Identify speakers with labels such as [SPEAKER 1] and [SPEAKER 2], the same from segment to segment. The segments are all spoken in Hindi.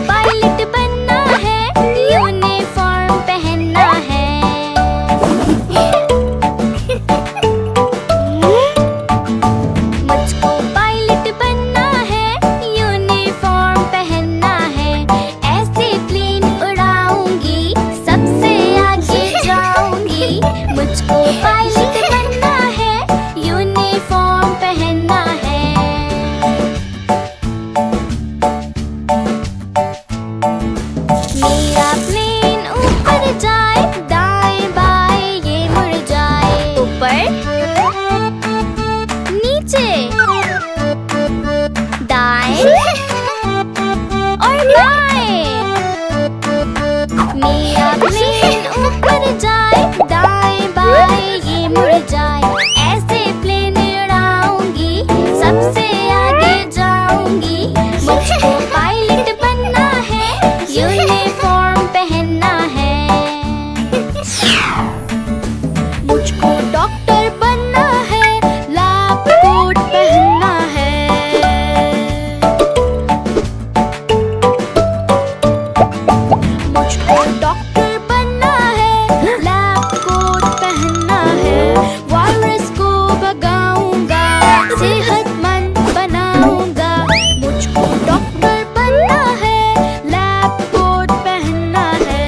[SPEAKER 1] पायलट बनना है, यूनिफॉर्म पहनना है। मुझको पायलट बनना है, यूनिफॉर्म पहनना है। ऐसे प्लेन उड़ाऊंगी, सबसे आगे जाऊंगी। मुझको पायलट बनना है, यूनिफॉर्म पहनना है। मेरा प्लेन ऊपर जाए, दाएं बाएं ये मुड़ जाए। ऊपर, नीचे, दाएं और बाएं। मेरा प्लेन ऊपर जाए, दाएं बाएं ये मुड़ जाए। ऐसे प्लेन उड़ाऊंगी, सबसे आगे जाऊंगी। मुझको पायलट बनना है, यूनिफॉर्म पहनना है। मुझको डॉक्टर बनना है, लैब कोट पहनना है। मुझको डॉक्टर बनना है, लैब कोट पहनना है। वायरस को भगाऊंगा, सेहतमंद बनाऊंगा। मुझको डॉक्टर बनना है, लैब कोट पहनना है।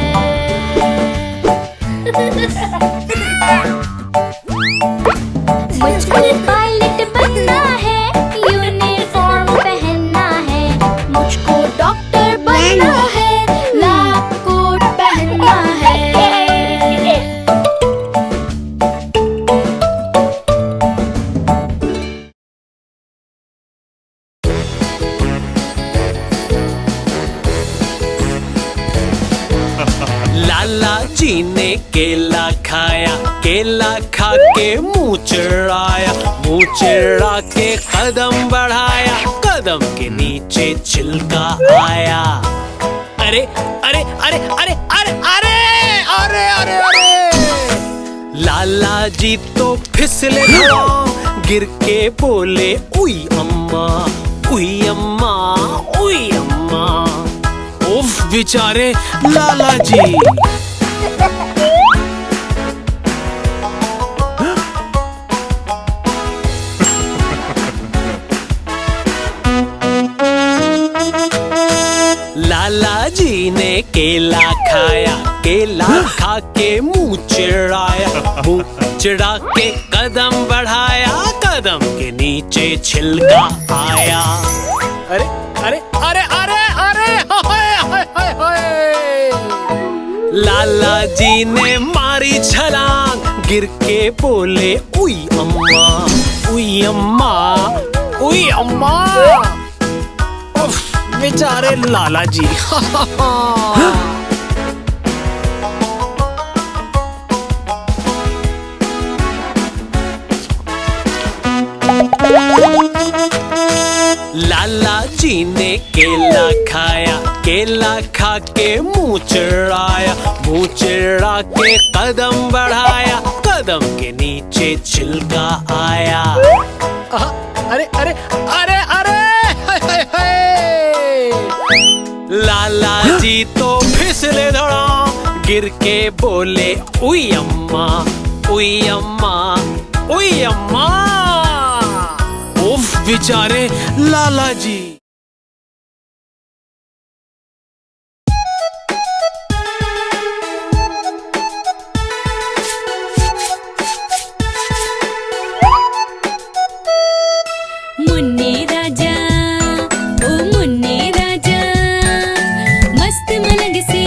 [SPEAKER 1] मुझको पायलट बनना है, यूनिफॉर्म पहनना है। मुझको डॉक्टर बनना है, लैब कोट पहनना है।
[SPEAKER 2] लाला जी ने केला खाया, केला खा के मुंह चिढ़ाया, मुंह चिढ़ा के कदम बढ़ाया, कदम के नीचे छिलका आया। अरे अरे अरे अरे अरे अरे अरे अरे अरे लाला जी तो फिसले धड़ाम, गिर के बोले उई अम्मा, उई अम्मा, उई अम्मा। उफ बेचारे लाला जी। लाला जी ने केला खाया, केला खा के मुंह चिढ़ाया, मुंह चिढ़ा के कदम बढ़ाया, कदम के नीचे छिलका आया। अरे अरे अरे अरे अरे होए होए होए होए। लाला जी ने मारी छलांग, गिर के बोले उई अम्मा, उई अम्मा, उई अम्मा। उफ बेचारे लाला जी। लाला जी ने केला खाया, केला खा के मुंह चिढ़ाया, मुंह चिढ़ा के कदम बढ़ाया, कदम के नीचे छिलका आया। अरे अरे अरे अरे हाय हाय। लाला जी तो फिसले धड़ाम, गिर के बोले उई अम्मा, उई अम्मा, उई अम्मा। उफ बेचारे लाला जी।
[SPEAKER 1] मुन्ने राजा, ओ मुन्ने राजा, मस्त मलंग से